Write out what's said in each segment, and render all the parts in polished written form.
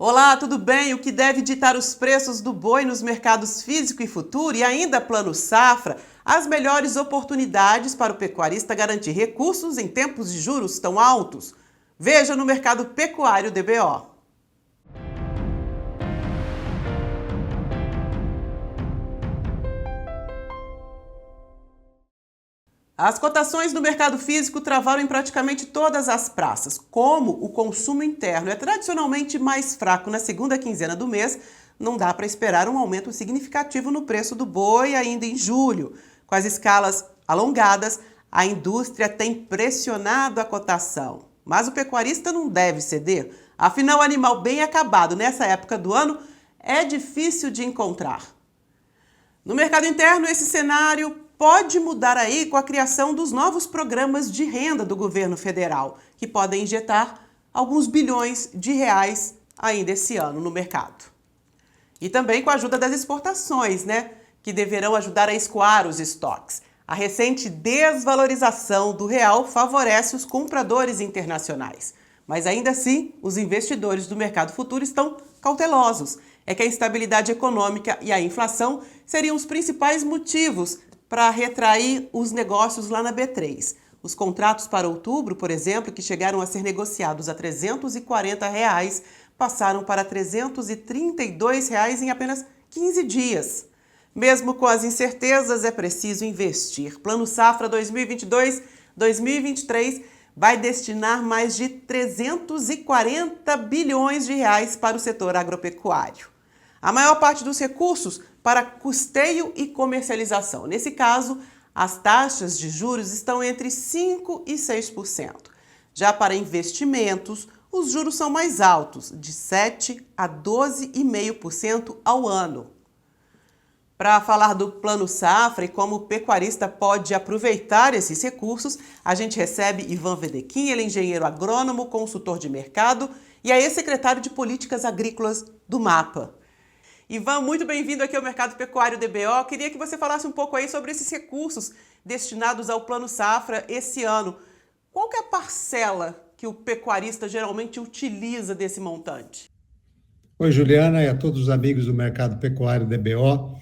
Olá, tudo bem? O que deve ditar os preços do boi nos mercados físico e futuro e ainda Plano Safra, as melhores oportunidades para o pecuarista garantir recursos em tempos de juros tão altos? Veja no Mercado Pecuário DBO. As cotações no mercado físico travaram em praticamente todas as praças. Como o consumo interno é tradicionalmente mais fraco na segunda quinzena do mês, não dá para esperar um aumento significativo no preço do boi ainda em julho. Com as escalas alongadas, a indústria tem pressionado a cotação. Mas o pecuarista não deve ceder. Afinal, o animal bem acabado nessa época do ano é difícil de encontrar. No mercado interno, esse cenário pode mudar aí com a criação dos novos programas de renda do governo federal, que podem injetar alguns bilhões de reais ainda esse ano no mercado. E também com a ajuda das exportações, que deverão ajudar a escoar os estoques. A recente desvalorização do real favorece os compradores internacionais. Mas ainda assim, os investidores do mercado futuro estão cautelosos. É que a instabilidade econômica e a inflação seriam os principais motivos para retrair os negócios lá na B3. Os contratos para outubro, por exemplo, que chegaram a ser negociados a R$ 340, passaram para R$ 332 em apenas 15 dias. Mesmo com as incertezas, é preciso investir. Plano Safra 2022-2023 vai destinar mais de 340 bilhões de reais para o setor agropecuário. A maior parte dos recursos para custeio e comercialização. Nesse caso, as taxas de juros estão entre 5% e 6%. Já para investimentos, os juros são mais altos, de 7% a 12,5% ao ano. Para falar do Plano Safra e como o pecuarista pode aproveitar esses recursos, a gente recebe Ivan Vedequim, ele é engenheiro agrônomo, consultor de mercado e é ex-secretário de Políticas Agrícolas do MAPA. Ivan, muito bem-vindo aqui ao Mercado Pecuário DBO. Queria que você falasse um pouco aí sobre esses recursos destinados ao Plano Safra esse ano. Qual que é a parcela que o pecuarista geralmente utiliza desse montante? Oi, Juliana, e a todos os amigos do Mercado Pecuário DBO.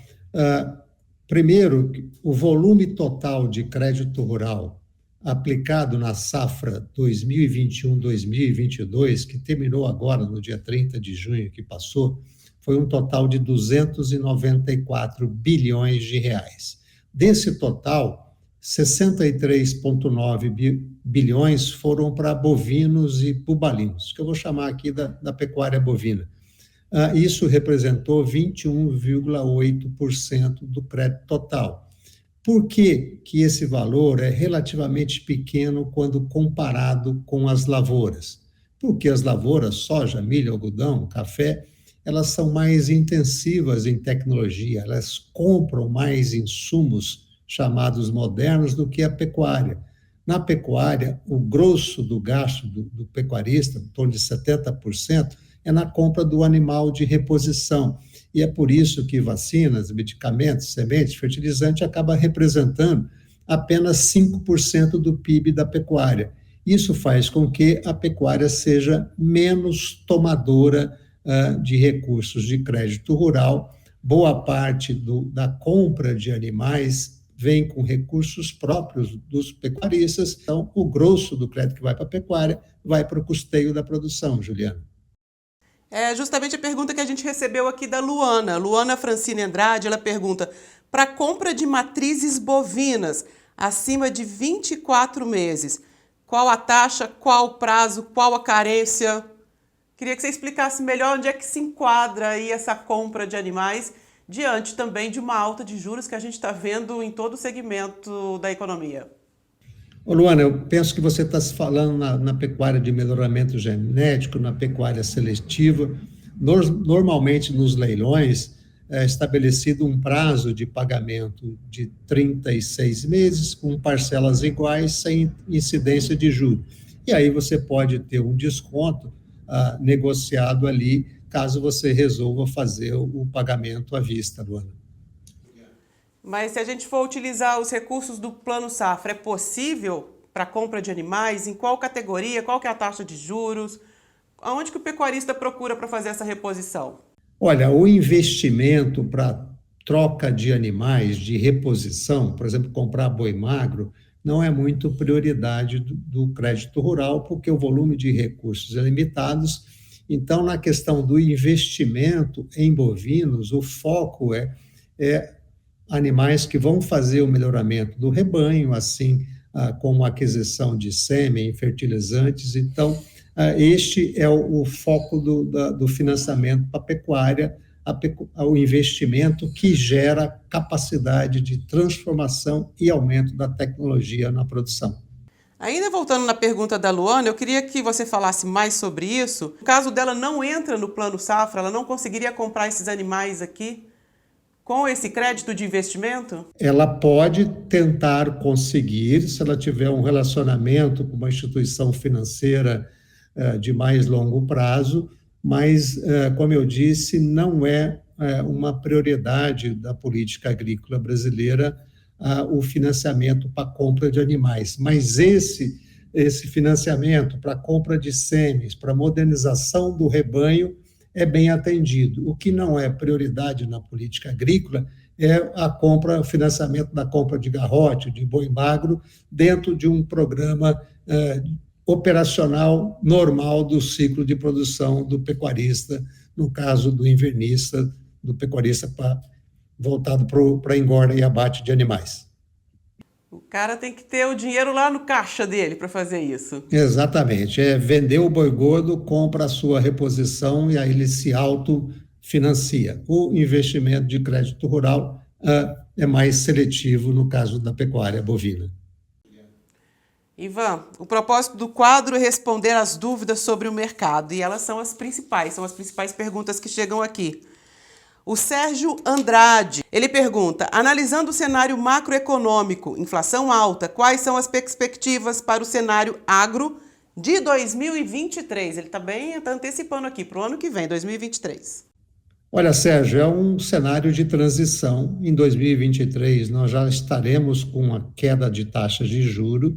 Primeiro, o volume total de crédito rural aplicado na safra 2021-2022, que terminou agora no dia 30 de junho que passou, foi um total de 294 bilhões de reais. Desse total, 63,9 bilhões foram para bovinos e bubalinos, que eu vou chamar aqui da pecuária bovina. Isso representou 21,8% do crédito total. Por que esse valor é relativamente pequeno quando comparado com as lavouras? Porque as lavouras, soja, milho, algodão, café, elas são mais intensivas em tecnologia, elas compram mais insumos chamados modernos do que a pecuária. Na pecuária, o grosso do gasto do pecuarista, em torno de 70%, é na compra do animal de reposição. E é por isso que vacinas, medicamentos, sementes, fertilizante acaba representando apenas 5% do PIB da pecuária. Isso faz com que a pecuária seja menos tomadora de recursos de crédito rural. Boa parte da compra de animais vem com recursos próprios dos pecuaristas. Então, o grosso do crédito que vai para a pecuária vai para o custeio da produção, Juliana. É justamente a pergunta que a gente recebeu aqui da Luana Francine Andrade. Ela pergunta: para compra de matrizes bovinas acima de 24 meses, qual a taxa, qual o prazo, qual a carência? Queria que você explicasse melhor onde é que se enquadra aí essa compra de animais diante também de uma alta de juros que a gente está vendo em todo o segmento da economia. Ô Luana, eu penso que você está se falando na pecuária de melhoramento genético, na pecuária seletiva. Normalmente, nos leilões, é estabelecido um prazo de pagamento de 36 meses, com parcelas iguais, sem incidência de juros. E aí você pode ter um desconto negociado ali, caso você resolva fazer o pagamento à vista, Luana. Mas se a gente for utilizar os recursos do Plano Safra, é possível para compra de animais? Em qual categoria? Qual que é a taxa de juros? Aonde que o pecuarista procura para fazer essa reposição? Olha, o investimento para troca de animais, de reposição, por exemplo, comprar boi magro, não é muito prioridade do crédito rural, porque o volume de recursos é limitado. Então, na questão do investimento em bovinos, o foco é animais que vão fazer o melhoramento do rebanho, assim como a aquisição de sêmen, fertilizantes. Então, este é o foco do financiamento para a pecuária, o investimento que gera capacidade de transformação e aumento da tecnologia na produção. Ainda voltando na pergunta da Luana, eu queria que você falasse mais sobre isso. No caso dela não entra no Plano Safra, ela não conseguiria comprar esses animais aqui com esse crédito de investimento? Ela pode tentar conseguir, se ela tiver um relacionamento com uma instituição financeira de mais longo prazo, mas, como eu disse, não é uma prioridade da política agrícola brasileira o financiamento para a compra de animais. Mas esse financiamento para a compra de sêmens, para a modernização do rebanho, é bem atendido. O que não é prioridade na política agrícola é o financiamento da compra de garrote, de boi magro, dentro de um programa operacional normal do ciclo de produção do pecuarista, no caso do invernista, do pecuarista voltado para engorda e abate de animais. O cara tem que ter o dinheiro lá no caixa dele para fazer isso. Exatamente. Vender o boi gordo, compra a sua reposição e aí ele se autofinancia. O investimento de crédito rural é mais seletivo no caso da pecuária bovina. Ivan, o propósito do quadro é responder às dúvidas sobre o mercado, e elas são as principais perguntas que chegam aqui. O Sérgio Andrade, ele pergunta, analisando o cenário macroeconômico, inflação alta, quais são as perspectivas para o cenário agro de 2023? Ele está antecipando aqui para o ano que vem, 2023. Olha, Sérgio, é um cenário de transição. Em 2023, nós já estaremos com uma queda de taxas de juros,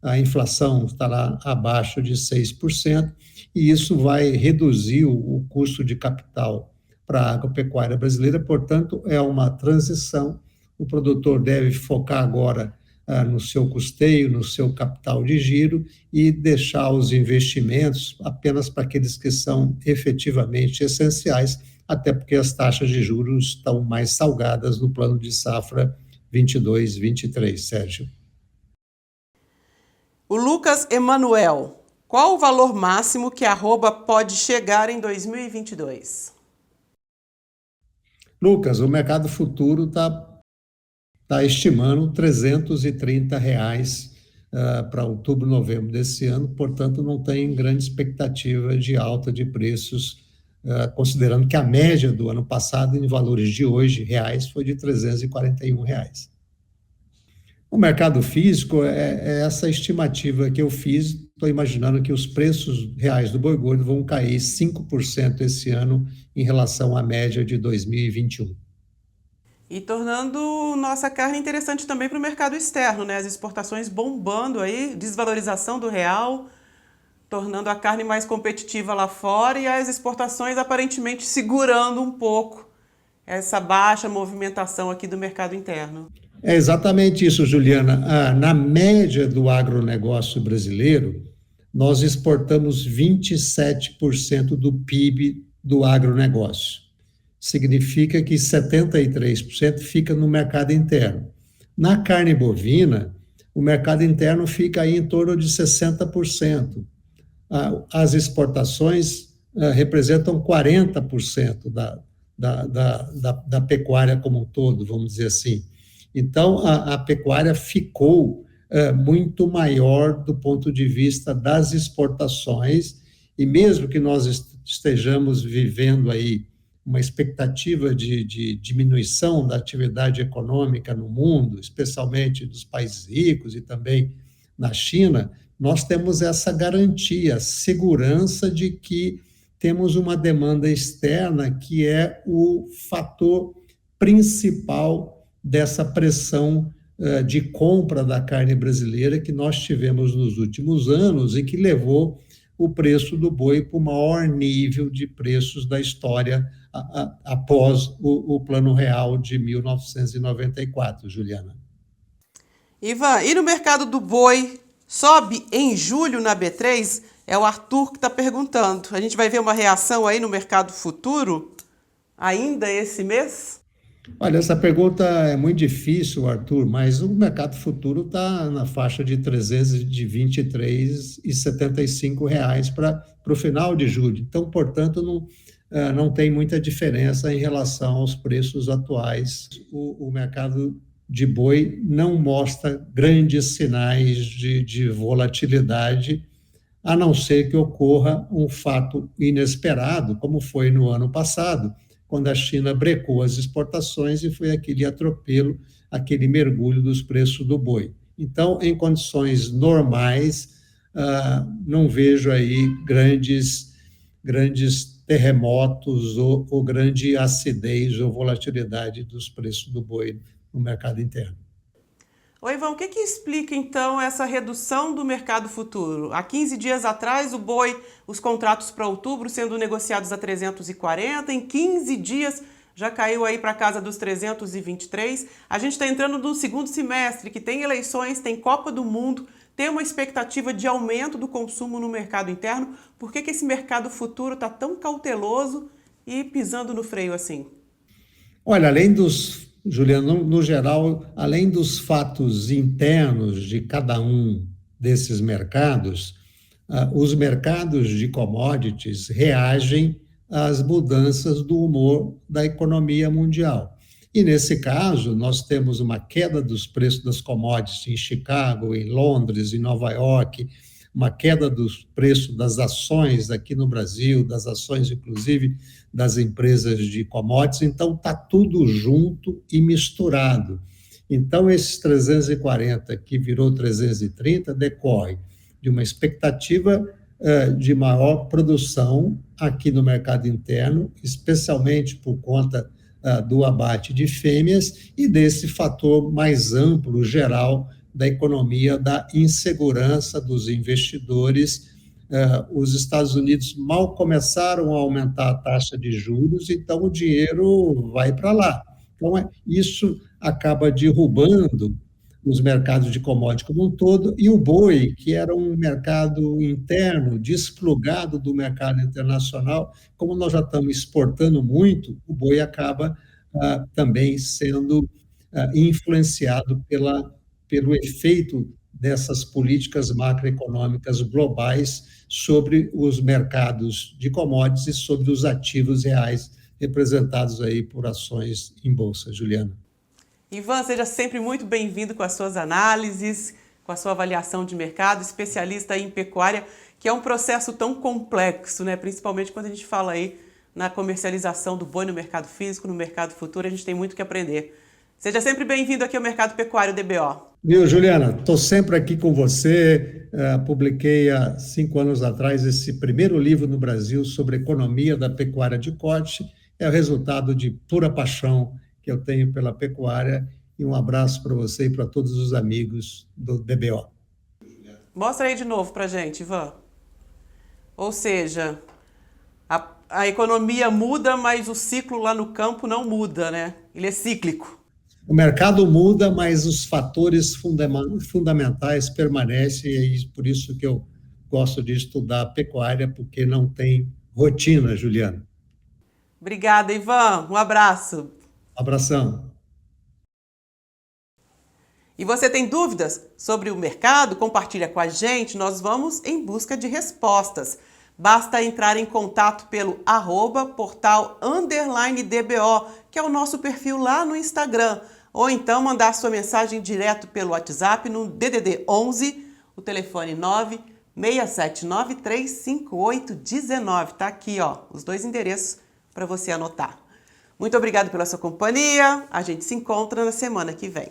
a inflação estará abaixo de 6%, e isso vai reduzir o custo de capital para a agropecuária brasileira. Portanto, é uma transição. O produtor deve focar agora no seu custeio, no seu capital de giro e deixar os investimentos apenas para aqueles que são efetivamente essenciais, até porque as taxas de juros estão mais salgadas no plano de safra 22-23, Sérgio. O Lucas Emanuel, qual o valor máximo que a arroba pode chegar em 2022? Lucas, o mercado futuro está estimando R$330 para outubro, novembro desse ano, portanto, não tem grande expectativa de alta de preços, considerando que a média do ano passado, em valores de hoje, reais, foi de R$341. O mercado físico é essa estimativa que eu fiz. Estou imaginando que os preços reais do boi gordo vão cair 5% esse ano em relação à média de 2021. E tornando nossa carne interessante também para o mercado externo, né? As exportações bombando aí, desvalorização do real, tornando a carne mais competitiva lá fora e as exportações aparentemente segurando um pouco essa baixa movimentação aqui do mercado interno. É exatamente isso, Juliana. Na média do agronegócio brasileiro, nós exportamos 27% do PIB do agronegócio. Significa que 73% fica no mercado interno. Na carne bovina, o mercado interno fica aí em torno de 60%. As exportações representam 40% da pecuária como um todo, vamos dizer assim. Então, a pecuária ficou muito maior do ponto de vista das exportações, e mesmo que nós estejamos vivendo aí uma expectativa de diminuição da atividade econômica no mundo, especialmente dos países ricos e também na China, nós temos essa garantia, segurança de que temos uma demanda externa que é o fator principal dessa pressão de compra da carne brasileira que nós tivemos nos últimos anos e que levou o preço do boi para o maior nível de preços da história após o Plano Real de 1994, Juliana. Ivan, e no mercado do boi, sobe em julho na B3? É o Arthur que está perguntando. A gente vai ver uma reação aí no mercado futuro ainda esse mês? Olha, essa pergunta é muito difícil, Arthur, mas o mercado futuro está na faixa de R$ 323,75 para o final de julho. Então, portanto, não tem muita diferença em relação aos preços atuais. O mercado de boi não mostra grandes sinais de volatilidade, a não ser que ocorra um fato inesperado, como foi no ano passado, quando a China brecou as exportações e foi aquele atropelo, aquele mergulho dos preços do boi. Então, em condições normais, não vejo aí grandes terremotos ou grande acidez ou volatilidade dos preços do boi no mercado interno. Oi, Ivan, o que explica então essa redução do mercado futuro? Há 15 dias atrás, o boi, os contratos para outubro sendo negociados a 340, em 15 dias já caiu aí para casa dos 323. A gente está entrando no segundo semestre, que tem eleições, tem Copa do Mundo, tem uma expectativa de aumento do consumo no mercado interno. Por que esse mercado futuro está tão cauteloso e pisando no freio assim? Olha, Juliano, no geral, além dos fatos internos de cada um desses mercados, os mercados de commodities reagem às mudanças do humor da economia mundial. E, nesse caso, nós temos uma queda dos preços das commodities em Chicago, em Londres, em Nova York, uma queda dos preços das ações aqui no Brasil, das ações, inclusive, das empresas de commodities. Então, está tudo junto e misturado. Então, esses 340 que virou 330 decorre de uma expectativa de maior produção aqui no mercado interno, especialmente por conta do abate de fêmeas e desse fator mais amplo, geral, da economia, da insegurança dos investidores. Os Estados Unidos mal começaram a aumentar a taxa de juros, então o dinheiro vai para lá. Então, isso acaba derrubando os mercados de commodities como um todo, e o boi, que era um mercado interno, desplugado do mercado internacional, como nós já estamos exportando muito, o boi acaba também sendo influenciado pelo efeito dessas políticas macroeconômicas globais sobre os mercados de commodities e sobre os ativos reais representados aí por ações em bolsa, Juliana. Ivan, seja sempre muito bem-vindo com as suas análises, com a sua avaliação de mercado, especialista em pecuária, que é um processo tão complexo, né? Principalmente quando a gente fala aí na comercialização do boi no mercado físico, no mercado futuro, a gente tem muito que aprender. Seja sempre bem-vindo aqui ao Mercado Pecuário DBO. Viu, Juliana? Estou sempre aqui com você. Publiquei há 5 anos atrás esse primeiro livro no Brasil sobre economia da pecuária de corte. É o resultado de pura paixão que eu tenho pela pecuária, e um abraço para você e para todos os amigos do DBO. Mostra aí de novo para a gente, Ivan. Ou seja, a economia muda, mas o ciclo lá no campo não muda, né? Ele é cíclico. O mercado muda, mas os fatores fundamentais permanecem, e é por isso que eu gosto de estudar a pecuária, porque não tem rotina, Juliana. Obrigada, Ivan. Um abraço. Abração. E você tem dúvidas sobre o mercado? Compartilha com a gente, nós vamos em busca de respostas. Basta entrar em contato pelo @portal_DBO, que é o nosso perfil lá no Instagram, ou então mandar sua mensagem direto pelo WhatsApp no DDD 11, o telefone 967935819. Tá aqui, ó, os 2 endereços para você anotar. Muito obrigado pela sua companhia. A gente se encontra na semana que vem.